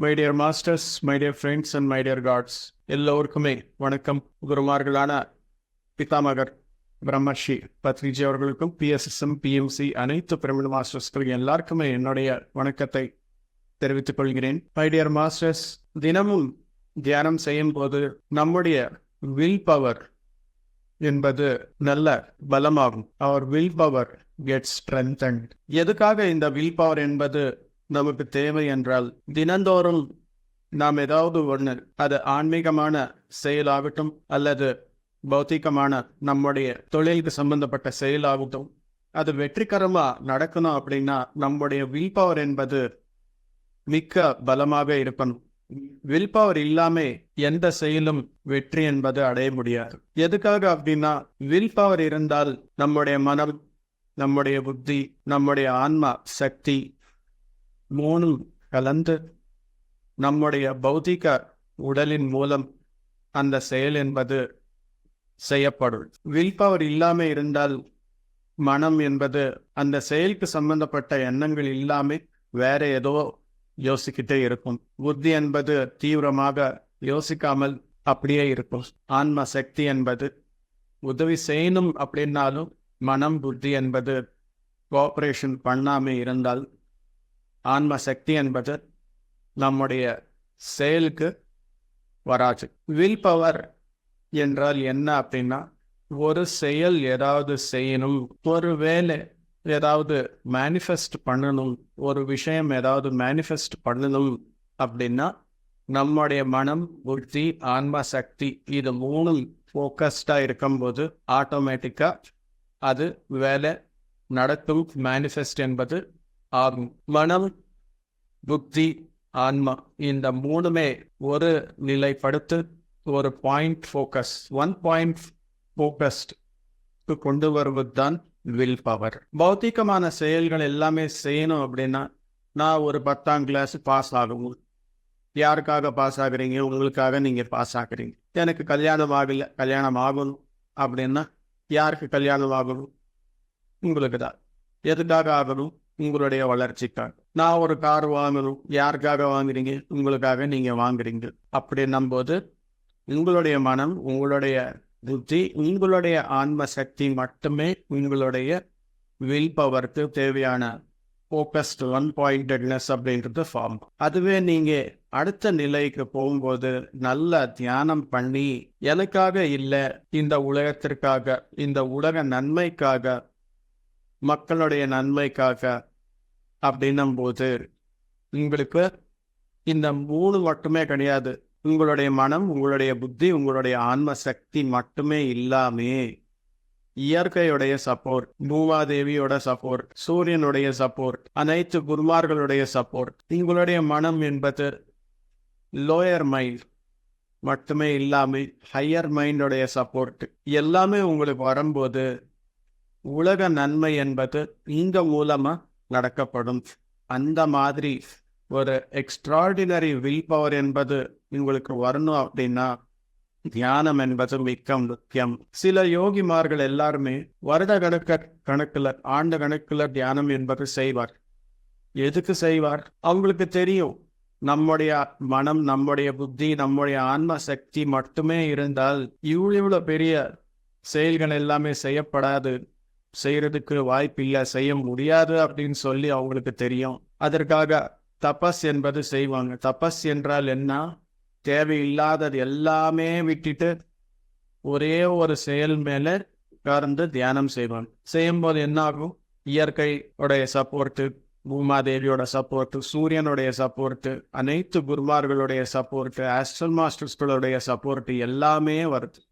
My dear masters, my dear friends and my dear gods, எல்லோருக்குமே வணக்கம். குருமார்களான பிதாமகர் பிரம்மஸ்ரீ பத்ரிஜி அவர்களுக்கும் PSSM PMC அனைத்து பிரமிட் மாஸ்டர்ஸ்கள் எல்லாருக்குமே என்னுடைய வணக்கத்தை தெரிவித்துக் கொள்கிறேன். மை டியர் மாஸ்டர்ஸ், தினமும் தியானம் செய்யும் போது நம்முடைய வில் பவர் என்பது நல்ல பலமாகும். அவர் வில் பவர் கெட்ஸ் ஸ்ட்ரென்தன்ட். எதுக்காக இந்த வில் பவர் என்பது நமக்கு தேவை என்றால், தினந்தோறும் நாம் ஏதாவது ஒன்று, அது ஆன்மீகமான செயலாகட்டும் அல்லது பௌத்திகமான நம்முடைய தொழிலுக்கு சம்பந்தப்பட்ட செயலாகட்டும், அது வெற்றிகரமா நடக்கணும் அப்படின்னா நம்முடைய வில் பவர் என்பது மிக்க பலமாக இருக்கணும். வில் பவர் இல்லாம எந்த செயலும் வெற்றி என்பது அடைய முடியாது. எதுக்காக அப்படின்னா, வில் பவர் இருந்தால் நம்முடைய மனம், நம்முடைய புத்தி, நம்முடைய ஆன்மா சக்தி மூணும் கலந்து நம்முடைய பௌதிக உடலின் மூலம் அந்த செயல் என்பது செய்யப்படும். வில் பவர் இல்லாம இருந்தால் மனம் என்பது அந்த செயலுக்கு சம்பந்தப்பட்ட எண்ணங்கள் இல்லாம வேற ஏதோ யோசிக்கிட்டே இருக்கும். புத்தி என்பது தீவிரமாக யோசிக்காமல் அப்படியே இருக்கும். ஆன்ம சக்தி என்பது உதவி செய்யணும் அப்படின்னாலும் மனம் புத்தி என்பது கோஆபரேஷன் பண்ணாம இருந்தால் ஆன்ம சக்தி என்பது நம்முடைய செயலுக்கு வராது. வில் பவர் என்றால் என்ன அப்படின்னா, ஒரு செயல் ஏதாவது செய்யணும், ஒரு வேலை ஏதாவது மேனிஃபெஸ்ட் பண்ணணும், ஒரு விஷயம் ஏதாவது மேனிஃபெஸ்ட் பண்ணணும் அப்படின்னா நம்முடைய மனம் புத்தி ஆன்ம சக்தி இது மூணும் ஃபோக்கஸ்டா இருக்கும்போது ஆட்டோமேட்டிக்கா அது வேலை நடக்கும், மேனிஃபெஸ்ட் என்பது ஆகும். மனம் புத்தி ஆன்மா இந்த மூணுமே ஒரு நிலைப்படுத்து ஒரு point focus, one point focused கொண்டு வருவது தான் வில் பவர். பௌத்திகமான செயல்கள் எல்லாமே செய்யணும் அப்படின்னா, நான் ஒரு 10ஆம் கிளாஸ் பாஸ் ஆகணும். யாருக்காக பாஸ் ஆகுறீங்க? உங்களுக்காக நீங்க பாஸ் ஆகுறீங்க. எனக்கு கல்யாணம் ஆகல, கல்யாணம் ஆகணும் அப்படின்னா யாருக்கு கல்யாணம் ஆகணும்? உங்களுக்கு தான். எதுக்காக ஆகணும்? உங்களுடைய வளர்ச்சிக்காக. நான் ஒரு கார் வாங்கணும். யாருக்காக வாங்குறீங்க? உங்களுக்காக நீங்க வாங்குறீங்க. அப்படின்னும் போது உங்களுடைய மனம், உங்களுடைய புத்தி, உங்களுடைய ஆன்ம சக்தி மட்டுமே உங்களுடைய வில் பவருக்கு தேவையான ஃபோக்கஸ்ட் ஒன் பாயிண்டட்னஸ் அப்படின்றது ஃபார்ம். அதுவே நீங்க அடுத்த நிலைக்கு போகும்போது நல்ல தியானம் பண்ணி, எனக்காக இல்லை, இந்த உலகத்திற்காக, இந்த உலக நன்மைக்காக, மக்களுடைய நன்மைக்காக அப்படின்னும் போது உங்களுக்கு இந்த மூணு மட்டுமே கிடையாது. உங்களுடைய மனம், உங்களுடைய புத்தி, உங்களுடைய ஆன்ம சக்தி மட்டுமே இல்லாமே இயற்கையுடைய சப்போர்ட், பூமாதேவியோட சப்போர்ட், சூரியனுடைய சப்போர்ட், அனைத்து குருமார்களுடைய சப்போர்ட், உங்களுடைய மனம் என்பது லோயர் மைண்ட் மட்டுமே இல்லாம ஹையர் மைண்டோடைய சப்போர்ட் எல்லாமே உங்களுக்கு வரும்போது உலக நன்மை என்பது இங்க மூலமா நடக்கப்படும். அந்த மாதிரி ஒரு எக்ஸ்ட்ராடினரி வில் பவர் என்பது உங்களுக்கு வரணும் அப்படின்னா தியானம் என்பது மிக்க முக்கியம். சில யோகிமார்கள் எல்லாருமே வருட கணக்குல ஆண்டு கணக்குல தியானம் என்பது செய்வார். எதுக்கு செய்வார்? அவங்களுக்கு தெரியும், நம்முடைய மனம், நம்முடைய புத்தி, நம்முடைய ஆன்ம சக்தி மட்டுமே இருந்தால் இவ்வளவு பெரிய செயல்கள் எல்லாமே செய்யப்படாது, செய்யறதுக்கு வாய்ப்பு இல்லை, செய்ய முடியாது அப்படின்னு சொல்லி அவங்களுக்கு தெரியும். அதற்காக தபஸ் என்பது செய்வாங்க. தபஸ் என்றால் என்ன? தேவையில்லாதது எல்லாமே விட்டுட்டு ஒரே ஒரு செயல் மேல உட்கார்ந்து தியானம் செய்வாங்க. செய்யும் போது என்ன ஆகும்? இயற்கையுடைய சப்போர்ட்டு, பூமாதேவியோட சப்போர்ட்டு, சூரியனுடைய சப்போர்ட்டு, அனைத்து குருமார்களுடைய சப்போர்ட்டு, ஆஸ்ட்ரல் மாஸ்டர்ஸ்களுடைய சப்போர்ட்டு எல்லாமே வருது.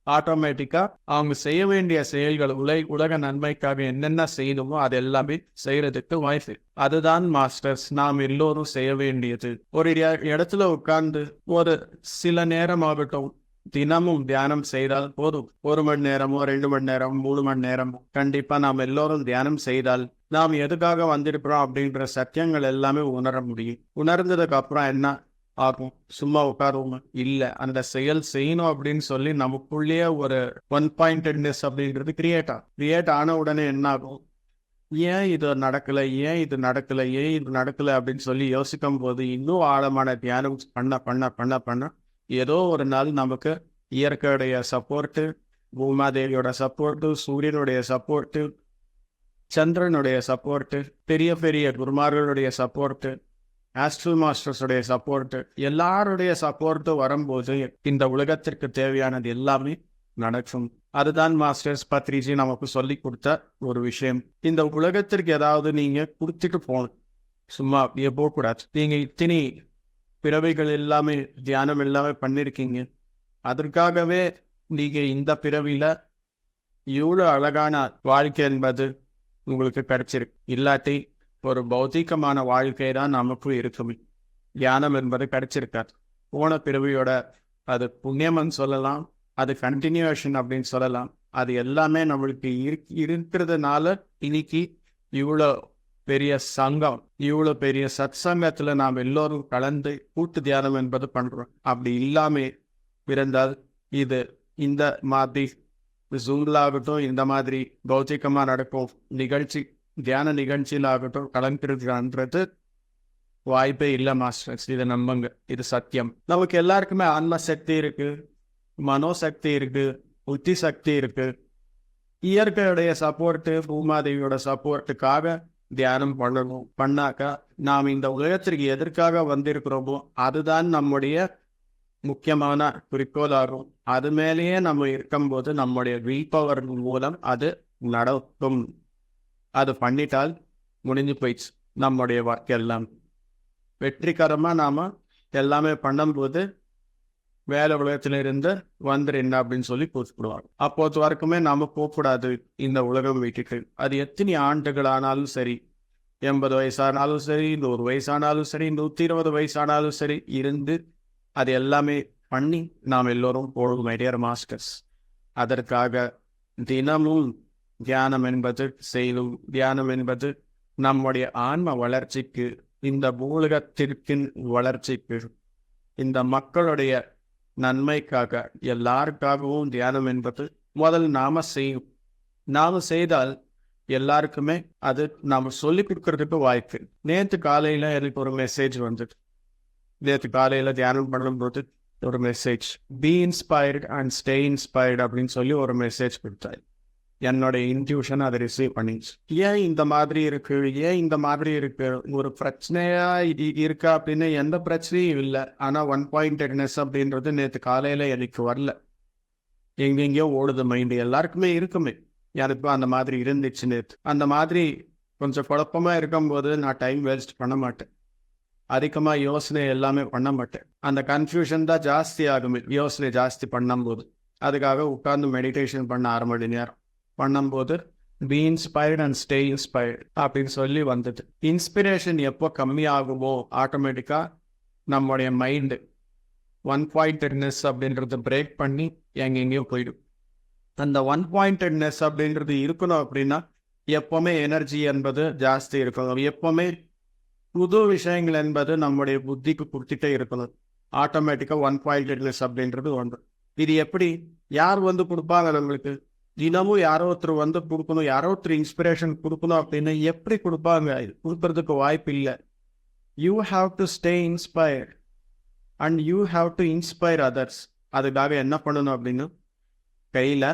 ஆட்டோமேட்டிக்கா அவங்க செய்ய வேண்டிய செயல்கள், உலக நன்மைக்காக என்னென்ன செய்யணுமோ அது எல்லாமே செய்யறதுக்கு வாய்ப்பு. அதுதான் மாஸ்டர்ஸ் நாம் எல்லோரும் செய்ய வேண்டியது. ஒரு இடத்துல உட்கார்ந்து ஒரு சில நேரம் ஆகட்டும், தினமும் தியானம் செய்தால் போதும். 1 மணி நேரமோ 2 மணி நேரம் 3 மணி நேரமோ கண்டிப்பா நாம் எல்லோரும் தியானம் செய்தால் நாம் எதுக்காக வந்திருக்கிறோம் அப்படின்ற சத்தியங்கள் எல்லாமே உணர முடியும். உணர்ந்ததுக்கு அப்புறம் என்ன ஆகும்? சும்மா உட்காருவோம் இல்ல, அந்த செயல் செய்யணும் அப்படின்னு சொல்லி நமக்குள்ளேயே ஒரு ஒன் பாயிண்டட்னஸ் அப்படின்றது கிரியேட் ஆன உடனே என்ன ஆகும்? ஏன் இது நடக்கல, ஏன் இது நடக்கல, ஏன் இது நடக்கல அப்படின்னு சொல்லி யோசிக்கும் போது இன்னும் ஆழமான தியானம் பண்ண பண்ண பண்ண பண்ண ஏதோ ஒரு நாள் நமக்கு இயற்கையுடைய சப்போர்ட்டு, பூமாதேவியோட சப்போர்ட்டு, சூரியனுடைய சப்போர்ட்டு, சந்திரனுடைய சப்போர்ட்டு, பெரிய பெரிய குருமார்களுடைய சப்போர்ட்டு, ஆஸ்ட்ரல் மாஸ்டர்ஸுடைய சப்போர்ட்டு, எல்லாருடைய சப்போர்ட்டு வரும்போது இந்த உலகத்திற்கு தேவையானது எல்லாமே நடக்கும். அதுதான் மாஸ்டர்ஸ் பத்ரிஜி நமக்கு சொல்லி கொடுத்த ஒரு விஷயம். இந்த உலகத்திற்கு ஏதாவது நீங்க கொடுத்துட்டு போகணும், சும்மா அப்படியே போகக்கூடாது. நீங்க இத்தனை பிறவைகள் எல்லாமே தியானம் எல்லாமே பண்ணிருக்கீங்க, அதற்காகவே நீங்க இந்த பிறவில இவ்வளவு அழகான வாழ்க்கை என்பது உங்களுக்கு கிடைச்சிருக்கு. இல்லாட்டி ஒரு பௌத்திகமான வாழ்க்கை தான் நமக்கு இருக்கும். தியானம் என்பது கிடைச்சிருக்காது. போன பிறவியோட அது புண்ணியம்னு சொல்லலாம், அது கண்டினியூஷன் அப்படின்னு சொல்லலாம். அது எல்லாமே நம்மளுக்கு இருக்கிறதுனால இன்னைக்கு இவ்வளோ பெரிய சங்கம், இவ்வளோ பெரிய சத் சங்கத்துல நாம் எல்லோரும் கலந்து கூட்டு தியானம் என்பது பண்றோம். அப்படி இல்லாம இருந்தால் இது இந்த மாதிரி ஜூம்லாகட்டும், இந்த மாதிரி பௌத்திகமா நடக்கும் நிகழ்ச்சி, தியான நிகழ்ச்சியில் ஆகட்டும் கலந்துருக்குன்றது வாய்ப்பே இல்லை மாஸ்டர்ஸ். இதை நம்புங்க, இது சத்தியம். நமக்கு எல்லாருக்குமே ஆன்ம சக்தி இருக்கு, மனோசக்தி இருக்கு, புத்தி சக்தி இருக்கு. இயற்கையுடைய சப்போர்ட்டு, பூமாதேவியோட சப்போர்ட்டுக்காக தியானம் பண்ணணும். பண்ணாக்கா நாம் இந்த உலகத்திற்கு எதற்காக வந்திருக்கிறோமோ அதுதான் நம்முடைய முக்கியமான குறிக்கோளாகும். அது மேலேயே நம்ம இருக்கும்போது நம்முடைய வில் பவர் மூலம் அது நடக்கும். அது பண்ணிட்டால் முடிஞ்சு போயிடுச்சு நம்முடைய வாழ்க்கை எல்லாம். வெற்றிகரமா நாம எல்லாமே பண்ணும்போது வேலை உலகத்திலிருந்து வந்துருங்க அப்படின்னு சொல்லி கூப்பிடுவாங்க. அப்போது வரைக்குமே நாம போகக்கூடாது இந்த உலகம் வீட்டுக்கு. அது எத்தனை ஆண்டுகள் ஆனாலும் சரி, 80 வயசானாலும் சரி, 100 வயசானாலும் சரி, 120 வயசானாலும் சரி, இருந்து அது எல்லாமே பண்ணி நாம் எல்லோரும் போடும் மை டியர் மாஸ்டர்ஸ். அதற்காக தினமும் தியானம் என்பது செய்யும். தியானம் என்பது நம்முடைய ஆன்ம வளர்ச்சிக்கு, இந்த உலகத்திற்கின் வளர்ச்சிக்கு, இந்த மக்களுடைய நன்மைக்காக, எல்லாருக்காகவும் தியானம் என்பது முதல் நாம செய்யும். நாம செய்தால் எல்லாருக்குமே அது நாம சொல்லி கொடுக்கறதுக்கு வாய்ப்பு. நேற்று காலையில எனக்கு ஒரு மெசேஜ் வந்தது. நேற்று காலையில தியானம் பண்ணும்போது ஒரு message, B inspired and stay inspired அப்படின்னு சொல்லி ஒரு மெசேஜ் கொடுத்தாரு. என்னோட இன்ட்யூஷன் அதை ரிசீவ் பண்ணிச்சு. ஏன் இந்த மாதிரி இருக்கு, ஏன் இந்த மாதிரி இருக்கு, ஒரு பிரச்சனையா இருக்கா அப்படின்னு எந்த பிரச்சனையும் இல்லை. ஆனா 1 பாயிண்டட்னஸ் அப்படின்றது நேற்று காலையில எனக்கு வரல. எங்கெங்கயோ ஓடுது மைண்டு. எல்லாருக்குமே இருக்குமே, எனக்கும் அந்த மாதிரி இருந்துச்சு நேற்று. அந்த மாதிரி கொஞ்சம் குழப்பமா இருக்கும்போது நான் டைம் வேஸ்ட் பண்ண மாட்டேன், அதிகமா யோசனை எல்லாமே பண்ண மாட்டேன். அந்த கன்ஃபியூஷன் தான் ஜாஸ்தி ஆகுமே யோசனை ஜாஸ்தி பண்ணும்போது. அதுக்காக உட்கார்ந்து மெடிடேஷன் பண்ண 1/2 மணி நேரம் பண்ணும்போது B inspired and stay inspired அப்படின்னு சொல்லி வந்தது. இன்ஸ்பிரேஷன் எப்போ கம்மியாகுமோ ஆட்டோமேட்டிக்கா நம்முடைய மைண்டு 1 பாயிண்டட்னஸ் அப்படின்றத பிரேக் பண்ணி எங்கெங்கேயோ போயிடும். அந்த 1 பாயிண்டட்னஸ் அப்படின்றது இருக்கணும் அப்படின்னா எப்பவுமே எனர்ஜி என்பது ஜாஸ்தி இருக்கணும். எப்பவுமே புது விஷயங்கள் என்பது நம்முடைய புத்திக்கு கொடுத்துட்டே இருக்கணும். ஆட்டோமேட்டிக்கா 1 பாயிண்டட்னஸ் அப்படின்றது ஒன்று. இது எப்படி, யார் வந்து கொடுப்பாங்க நம்மளுக்கு? தினமும் யாரோ ஒருத்தர் வந்து கொடுக்கணும், யாரோ ஒருத்தர் இன்ஸ்பிரேஷன் கொடுக்கணும் அப்படின்னு எப்படி கொடுப்பாங்க? கொடுக்கறதுக்கு வாய்ப்பு இல்லை. You have to stay inspired and you have to inspire others. அதுக்காக என்ன பண்ணணும் அப்படின்னா, கையில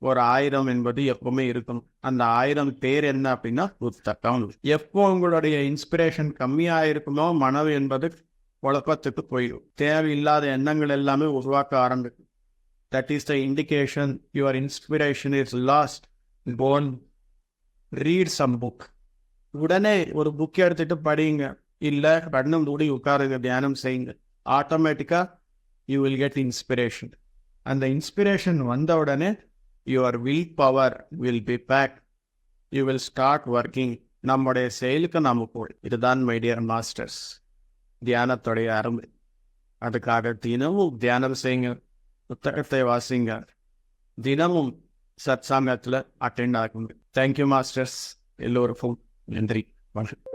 ஒரு 1000 என்பது எப்பவுமே இருக்கணும். அந்த 1000 பேர் என்ன அப்படின்னா புத்தகம். எப்போ உங்களுடைய இன்ஸ்பிரேஷன் கம்மியாக இருக்குமோ மனம் என்பது குழப்பத்துக்கு போயிடும். தேவையில்லாத எண்ணங்கள் எல்லாமே உருவாக்க ஆரம்பிக்கும். That is the indication your inspiration is last. Go and read some book. உடனே ஒரு புக் எடுத்துட்டு படிங்க, இல்ல கண்ணு மூடி உட்காருங்க, தியானம் செய்யுங்க. ஆட்டோமேட்டிக்கா யூ வில் கெட் இன்ஸ்பிரேஷன். அந்த இன்ஸ்பிரேஷன் வந்த உடனே your willpower will be back. You will start working. நம்முடைய செயலுக்கு நாம போய், இதுதான் மை டியர் மாஸ்டர்ஸ் தியானத்துடைய அருமை. அதுக்காக தினமும் தியானம் செய்யுங்க, புத்தகத்தை வாசிங்க, தினமும் சத்சங்கத்துல அட்டெண்ட் ஆகுங்க. Thank you masters. எல்லோருக்கும் நன்றி, வணக்கம்.